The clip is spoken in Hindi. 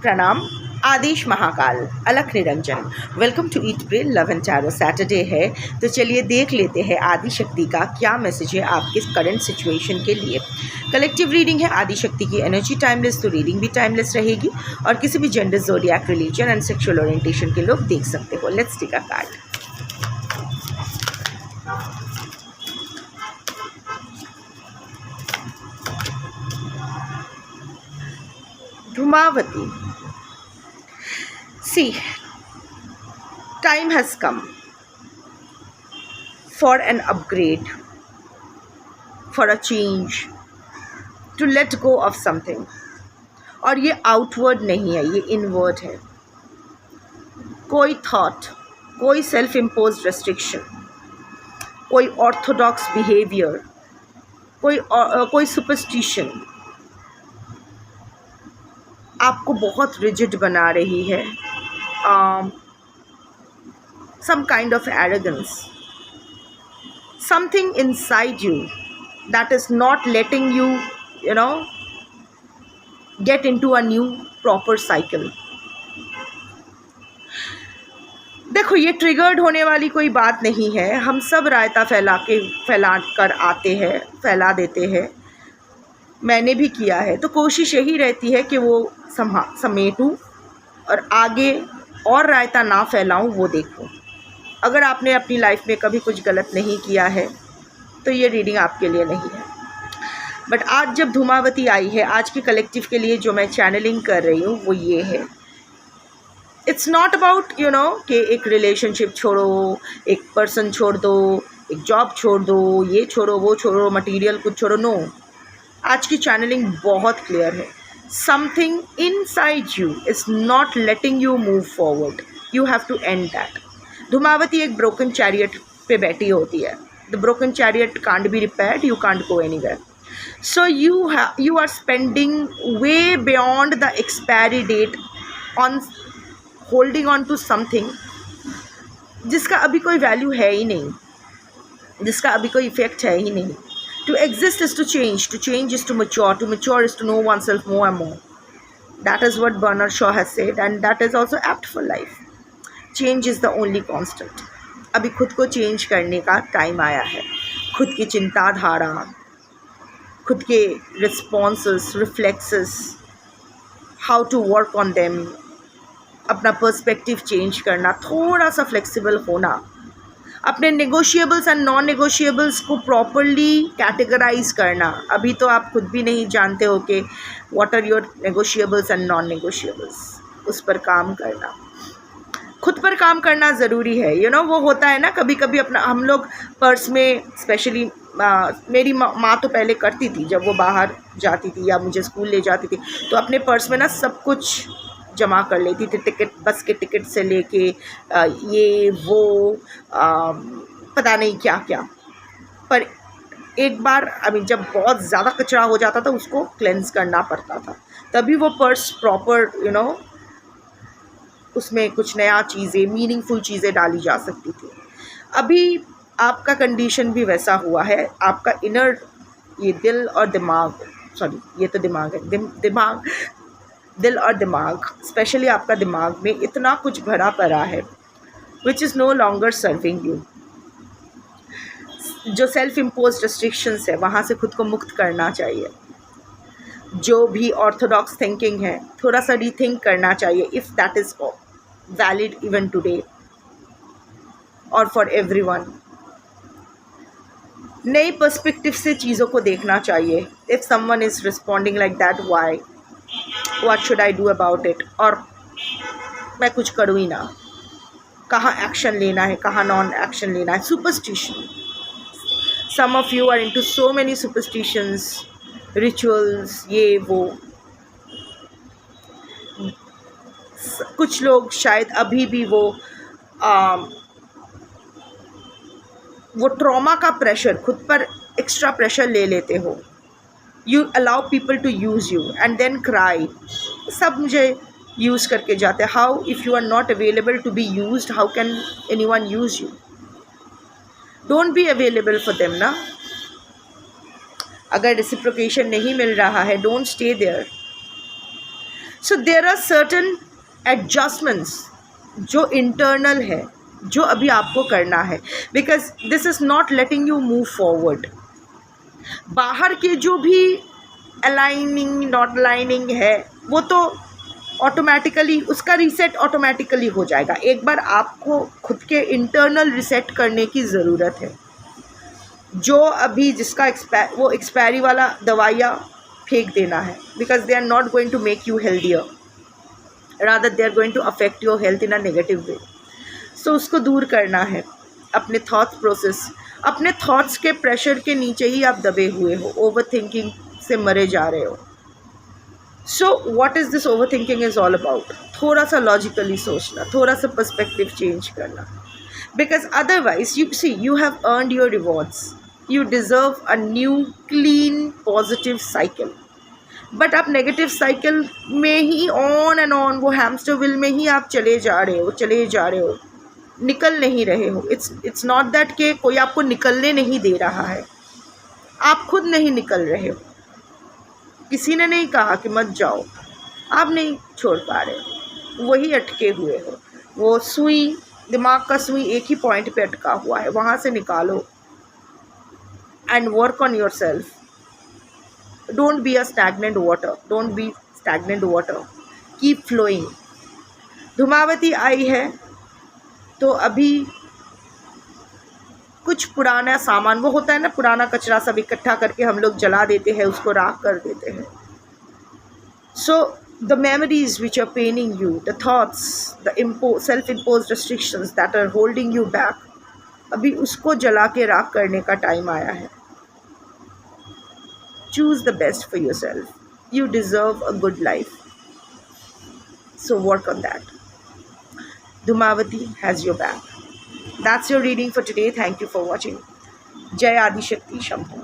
प्रणाम। आदेश महाकाल, अलख निरंजन। Welcome to eat pray love and tarot. Saturday है तो चलिए देख लेते हैं आदि शक्ति का क्या मैसेज है आपके करंट सिचुएशन के लिए। कलेक्टिव रीडिंग है। आदि शक्ति की एनर्जी टाइमलेस, तो रीडिंग भी टाइमलेस रहेगी और किसी भी gender, zodiac, religion and sexual orientation के लोग देख सकते हो। Let's take a card. Dhumavati. See, time has come for an upgrade, for a change, to let go of something. और ये आउटवर्ड नहीं है, ये इनवर्ड है। कोई थॉट, कोई सेल्फ इम्पोज्ड रेस्ट्रिक्शन, कोई ऑर्थोडॉक्स बिहेवियर, कोई सुपरस्टिशन आपको बहुत रिजिड बना रही है। some kind of arrogance, something inside you that is not letting you, get into a new proper cycle. देखो, ये ट्रिगर्ड होने वाली कोई बात नहीं है। हम सब रायता फैला कर आते हैं, फैला देते हैं। मैंने भी किया है, तो कोशिश यही रहती है कि वो समेटूं और आगे और रायता ना फैलाऊं, वो देखूं। अगर आपने अपनी लाइफ में कभी कुछ गलत नहीं किया है तो ये रीडिंग आपके लिए नहीं है। बट आज जब धूमावती आई है, आज के कलेक्टिव के लिए जो मैं चैनलिंग कर रही हूँ वो ये है। इट्स नॉट अबाउट कि एक रिलेशनशिप छोड़ो, एक पर्सन छोड़ दो, एक जॉब छोड़ दो, ये छोड़ो, वो छोड़ो, मटीरियल कुछ छोड़ो। नो, आज की चैनलिंग बहुत क्लियर है। Something inside you is not letting you move forward. You have to end that. Dhumavati एक ब्रोकन चैरियट पे बैठी होती है। The broken chariot can't be repaired, you can't go anywhere. So you are spending way beyond the expiry date on holding on to something जिसका अभी कोई वैल्यू है ही नहीं, जिसका अभी कोई इफेक्ट है ही नहीं। To exist is to change is to mature is to know oneself more and more. That is what Bernard Shaw has said, and that is also apt for life. Change is the only constant. अभी खुद को चेंज करने का टाइम आया है। खुद की चिंताधारा, खुद के responses, reflexes, how to work on them, अपना पर्सपेक्टिव चेंज करना, थोड़ा सा फ्लेक्सिबल होना, अपने नेगोशिएबल्स एंड नॉन नेगोशिएबल्स को प्रॉपरली कैटेगराइज करना। अभी तो आप खुद भी नहीं जानते हो कि what are your negotiables and non negotiables. उस पर काम करना, खुद पर काम करना ज़रूरी है। वो होता है ना, कभी कभी अपना हम लोग पर्स में, स्पेशली मेरी माँ तो पहले करती थी, जब वो बाहर जाती थी या मुझे स्कूल ले जाती थी, तो अपने पर्स में ना सब कुछ जमा कर लेती थी। टिकट, बस के टिकट से लेके ये वो पता नहीं क्या क्या। पर एक बार जब बहुत ज़्यादा कचरा हो जाता था, उसको क्लेंस करना पड़ता था, तभी वो पर्स प्रॉपर उसमें कुछ नया चीज़ें, मीनिंगफुल चीज़ें डाली जा सकती थी। अभी आपका कंडीशन भी वैसा हुआ है। आपका इनर, ये दिल और दिमाग, सॉरी ये तो दिमाग है, दिल और दिमाग, स्पेशली आपका दिमाग में इतना कुछ भरा पड़ा है which is no longer serving you. जो सेल्फ इम्पोज रेस्ट्रिक्शंस है, वहाँ से खुद को मुक्त करना चाहिए। जो भी ऑर्थोडॉक्स थिंकिंग है, थोड़ा सा रीथिंक करना चाहिए, if that is valid even today और फॉर एवरीवन। नई पर्सपेक्टिव से चीज़ों को देखना चाहिए। If someone is responding like that, why, what should I do about it? और मैं कुछ करूँ ही ना, कहाँ एक्शन लेना है, कहाँ नॉन एक्शन लेना है। Superstition, some of you are into so many superstitions, rituals, ये वो। कुछ लोग शायद अभी भी वो ट्रॉमा का प्रेशर, खुद पर एक्स्ट्रा प्रेशर ले लेते हो। You allow people to use you and then cry. सब मुझे यूज़ करके जाते हैं। How, if you are not available to be used, how can anyone use you? Don't be available for them ना। अगर रेसिप्रोकेशन नहीं मिल रहा है, don't stay there. So there are certain adjustments जो इंटरनल है, जो अभी आपको करना है, because this is not letting you move forward. बाहर के जो भी अलाइनिंग नॉट अलाइनिंग है वो तो ऑटोमेटिकली उसका रीसेट ऑटोमेटिकली हो जाएगा. एक बार आपको खुद के इंटरनल रीसेट करने की ज़रूरत है. जो अभी जिसका वो एक्सपायरी वाला दवाइयाँ फेंक देना है, because they are not going to make you healthier, rather they are going to affect your health in a negative way. So उसको दूर करना है. अपने थॉट प्रोसेस, अपने थॉट्स के प्रेशर के नीचे ही आप दबे हुए हो, ओवर थिंकिंग से मरे जा रहे हो. So what is this over thinking is all about? थोड़ा सा लॉजिकली सोचना, थोड़ा सा पर्सपेक्टिव चेंज करना, because otherwise you see you have earned your rewards, you deserve a new clean positive cycle. But आप नेगेटिव साइकिल में ही ऑन एंड ऑन, वो हैमस्टर व्हील में ही आप चले जा रहे हो, निकल नहीं रहे हो. इट्स नॉट दैट कि कोई आपको निकलने नहीं दे रहा है, आप खुद नहीं निकल रहे हो. किसी ने नहीं कहा कि मत जाओ, आप नहीं छोड़ पा रहे हो, वही अटके हुए हो. वो सुई, दिमाग का सुई एक ही पॉइंट पे अटका हुआ है, वहाँ से निकालो and work on yourself. Don't be a stagnant water, keep flowing. Dhumavati आई है तो अभी कुछ पुराना सामान, वो होता है ना, पुराना कचरा सब इकट्ठा करके हम लोग जला देते हैं, उसको राख कर देते हैं. So the memories which are paining you, the thoughts, the self impose restrictions that are holding you back, अभी उसको जला के राख करने का टाइम आया है. Choose the best for your self. You deserve a good life, so work on that. Dhumavati has your back. That's your reading for today. Thank you for watching. Jai Adi Shakti Shambhu.